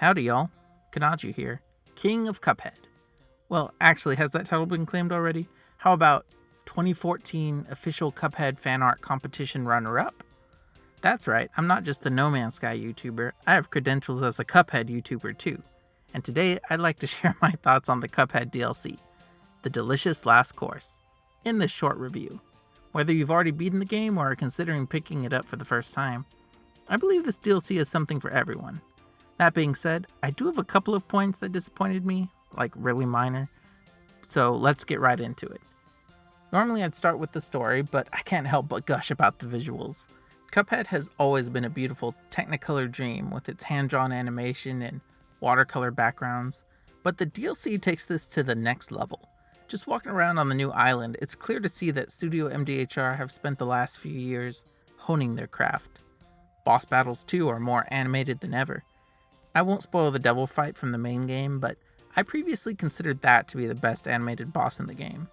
Howdy y'all, Kanaju here, King of Cuphead. Well, actually, has that title been claimed already? How about 2014 official Cuphead fan art competition runner-up? That's right, I'm not just a No Man's Sky YouTuber, I have credentials as a Cuphead YouTuber too. And today I'd like to share my thoughts on the Cuphead DLC, The Delicious Last Course, in this short review. Whether you've already beaten the game or are considering picking it up for the first time, I believe this DLC is something for everyone. That being said, I do have a couple of points that disappointed me, like really minor, so let's get right into it. Normally I'd start with the story, but I can't help but gush about the visuals. Cuphead has always been a beautiful Technicolor dream with its hand-drawn animation and watercolor backgrounds, but the DLC takes this to the next level. Just walking around on the new island, it's clear to see that Studio MDHR have spent the last few years honing their craft. Boss battles too are more animated than ever. I won't spoil the devil fight from the main game, but I previously considered that to be the best animated boss in the game.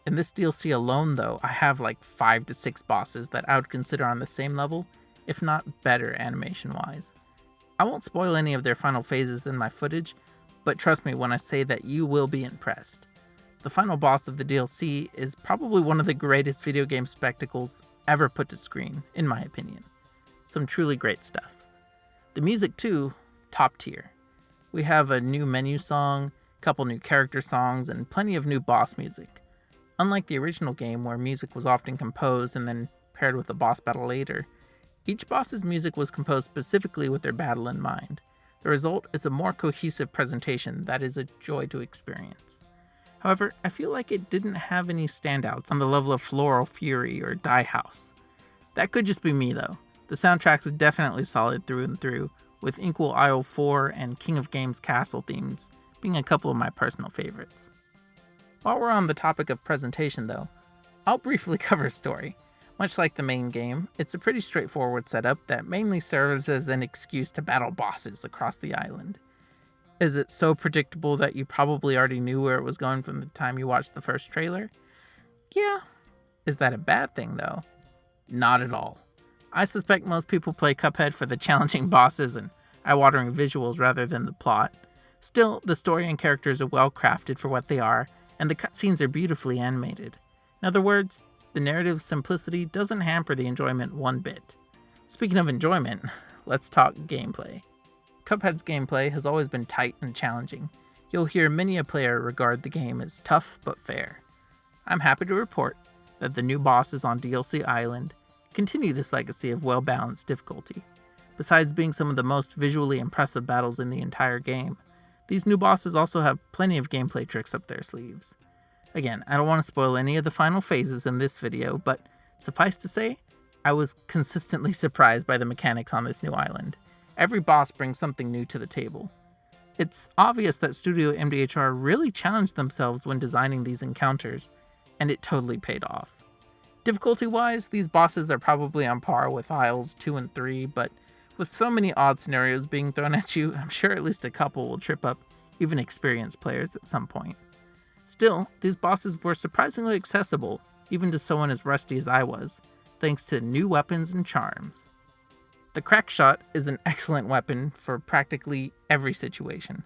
In this DLC alone though, I have like 5 to 6 bosses that I would consider on the same level, if not better animation wise. I won't spoil any of their final phases in my footage, but trust me when I say that you will be impressed. The final boss of the DLC is probably one of the greatest video game spectacles ever put to screen, in my opinion. Some truly great stuff. The music too, top tier. We have a new menu song, couple new character songs, and plenty of new boss music. Unlike the original game where music was often composed and then paired with a boss battle later, each boss's music was composed specifically with their battle in mind. The result is a more cohesive presentation that is a joy to experience. However, I feel like it didn't have any standouts on the level of Floral Fury or Die House. That could just be me though. The soundtrack is definitely solid through and through, with Inkwell Isle 4 and King of Games Castle themes being a couple of my personal favorites. While we're on the topic of presentation though, I'll briefly cover story. Much like the main game, it's a pretty straightforward setup that mainly serves as an excuse to battle bosses across the island. Is it so predictable that you probably already knew where it was going from the time you watched the first trailer? Yeah. Is that a bad thing though? Not at all. I suspect most people play Cuphead for the challenging bosses and eye-watering visuals rather than the plot. Still, the story and characters are well crafted for what they are, and the cutscenes are beautifully animated. In other words, the narrative simplicity doesn't hamper the enjoyment one bit. Speaking of enjoyment, let's talk gameplay. Cuphead's gameplay has always been tight and challenging. You'll hear many a player regard the game as tough but fair. I'm happy to report that the new bosses on DLC Island continue this legacy of well-balanced difficulty. Besides being some of the most visually impressive battles in the entire game, these new bosses also have plenty of gameplay tricks up their sleeves. Again, I don't want to spoil any of the final phases in this video, but suffice to say, I was consistently surprised by the mechanics on this new island. Every boss brings something new to the table. It's obvious that Studio MDHR really challenged themselves when designing these encounters, and it totally paid off. Difficulty-wise, these bosses are probably on par with Isles 2 and 3, but with so many odd scenarios being thrown at you, I'm sure at least a couple will trip up even experienced players at some point. Still, these bosses were surprisingly accessible, even to someone as rusty as I was, thanks to new weapons and charms. The crack shot is an excellent weapon for practically every situation.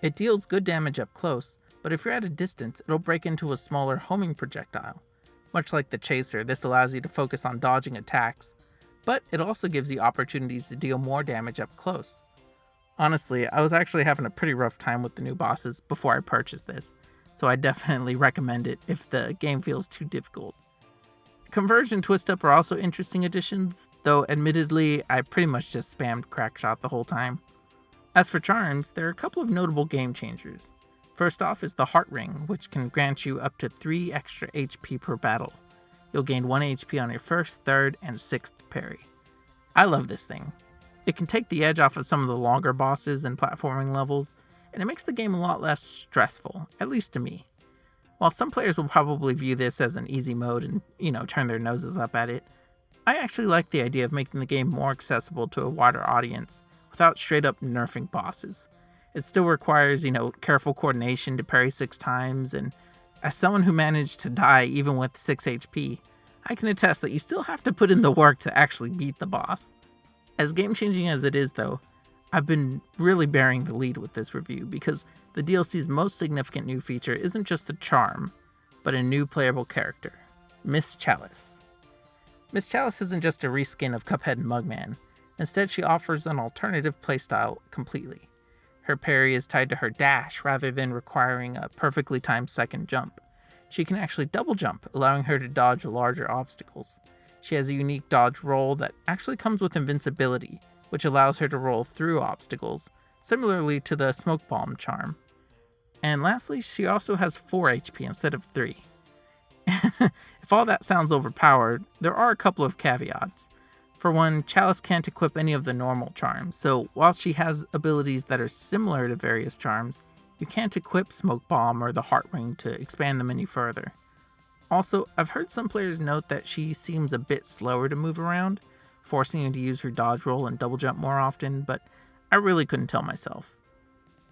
It deals good damage up close, but if you're at a distance, it'll break into a smaller homing projectile. Much like the chaser, this allows you to focus on dodging attacks, but it also gives you opportunities to deal more damage up close. Honestly, I was actually having a pretty rough time with the new bosses before I purchased this, so I definitely recommend it if the game feels too difficult. Converge and Twist Up are also interesting additions, though admittedly I pretty much just spammed Crackshot the whole time. As for charms, there are a couple of notable game changers. First off is the Heart Ring, which can grant you up to 3 extra HP per battle. You'll gain 1 HP on your first, third, and 6th parry. I love this thing. It can take the edge off of some of the longer bosses and platforming levels, and it makes the game a lot less stressful, at least to me. While some players will probably view this as an easy mode and, turn their noses up at it, I actually like the idea of making the game more accessible to a wider audience without straight up nerfing bosses. It still requires, careful coordination to parry 6 times, and as someone who managed to die even with 6 HP, I can attest that you still have to put in the work to actually beat the boss. As game-changing as it is though, I've been really bearing the lead with this review because the DLC's most significant new feature isn't just a charm, but a new playable character, Miss Chalice. Miss Chalice isn't just a reskin of Cuphead and Mugman. Instead, she offers an alternative playstyle completely. Her parry is tied to her dash rather than requiring a perfectly timed second jump. She can actually double jump, allowing her to dodge larger obstacles. She has a unique dodge roll that actually comes with invincibility, which allows her to roll through obstacles, similarly to the smoke bomb charm. And lastly, she also has 4 HP instead of 3. If all that sounds overpowered, there are a couple of caveats. For one, Chalice can't equip any of the normal charms, so while she has abilities that are similar to various charms, you can't equip Smoke Bomb or the Heart Ring to expand them any further. Also, I've heard some players note that she seems a bit slower to move around, forcing you to use her dodge roll and double jump more often, but I really couldn't tell myself.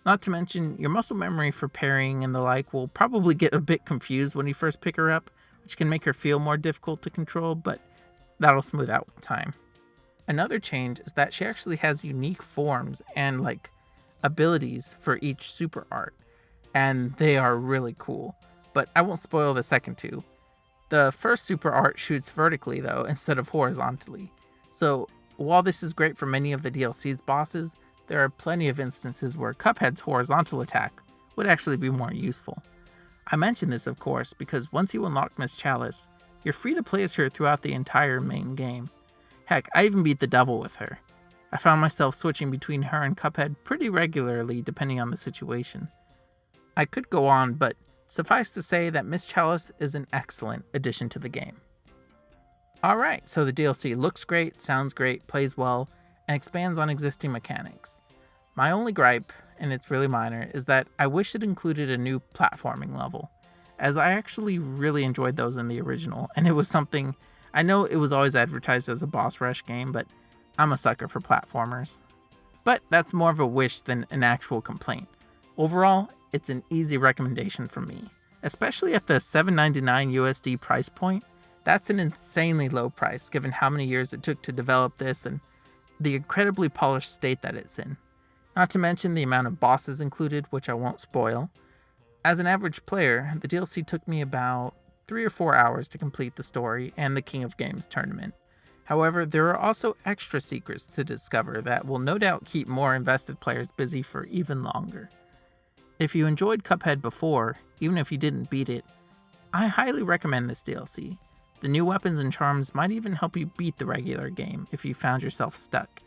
Not to mention, your muscle memory for parrying and the like will probably get a bit confused when you first pick her up, which can make her feel more difficult to control, but that'll smooth out with time. Another change is that she actually has unique forms and abilities for each super art, and they are really cool, but I won't spoil the second two. The first super art shoots vertically though instead of horizontally, so while this is great for many of the DLC's bosses, there are plenty of instances where Cuphead's horizontal attack would actually be more useful. I mention this of course because once you unlock Miss Chalice, you're free to play as her throughout the entire main game. Heck, I even beat the devil with her. I found myself switching between her and Cuphead pretty regularly depending on the situation. I could go on, but suffice to say that Miss Chalice is an excellent addition to the game. Alright, so the DLC looks great, sounds great, plays well, and expands on existing mechanics. My only gripe, and it's really minor, is that I wish it included a new platforming level, as I actually really enjoyed those in the original, and it was something, I know it was always advertised as a boss rush game, but I'm a sucker for platformers. But that's more of a wish than an actual complaint. Overall, it's an easy recommendation from me, especially at the $7.99 USD price point. That's an insanely low price given how many years it took to develop this and the incredibly polished state that it's in. Not to mention the amount of bosses included, which I won't spoil. As an average player, the DLC took me about 3 or 4 hours to complete the story and the King of Games tournament. However, there are also extra secrets to discover that will no doubt keep more invested players busy for even longer. If you enjoyed Cuphead before, even if you didn't beat it, I highly recommend this DLC. The new weapons and charms might even help you beat the regular game if you found yourself stuck.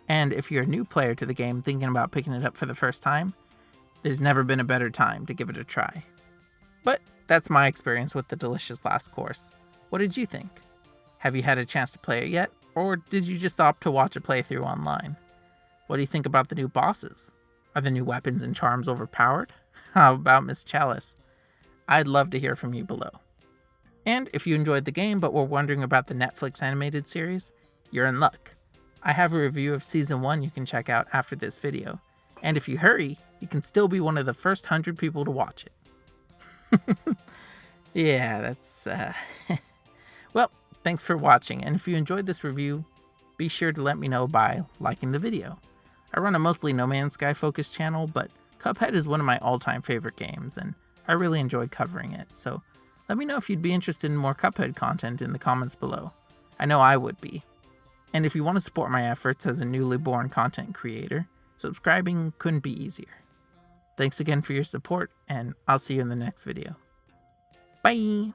And if you're a new player to the game thinking about picking it up for the first time, there's never been a better time to give it a try. But that's my experience with the delicious last course. What did you think? Have you had a chance to play it yet, or did you just opt to watch a playthrough online? What do you think about the new bosses? Are the new weapons and charms overpowered? How about Miss Chalice? I'd love to hear from you below. And if you enjoyed the game but were wondering about the Netflix animated series, you're in luck. I have a review of Season 1 you can check out after this video, and if you hurry, you can still be one of the first 100 people to watch it. Yeah, that's, Well, thanks for watching, and if you enjoyed this review, be sure to let me know by liking the video. I run a mostly No Man's Sky focused channel, but Cuphead is one of my all-time favorite games, and I really enjoy covering it, so let me know if you'd be interested in more Cuphead content in the comments below. I know I would be. And if you want to support my efforts as a newly born content creator, subscribing couldn't be easier. Thanks again for your support, and I'll see you in the next video. Bye!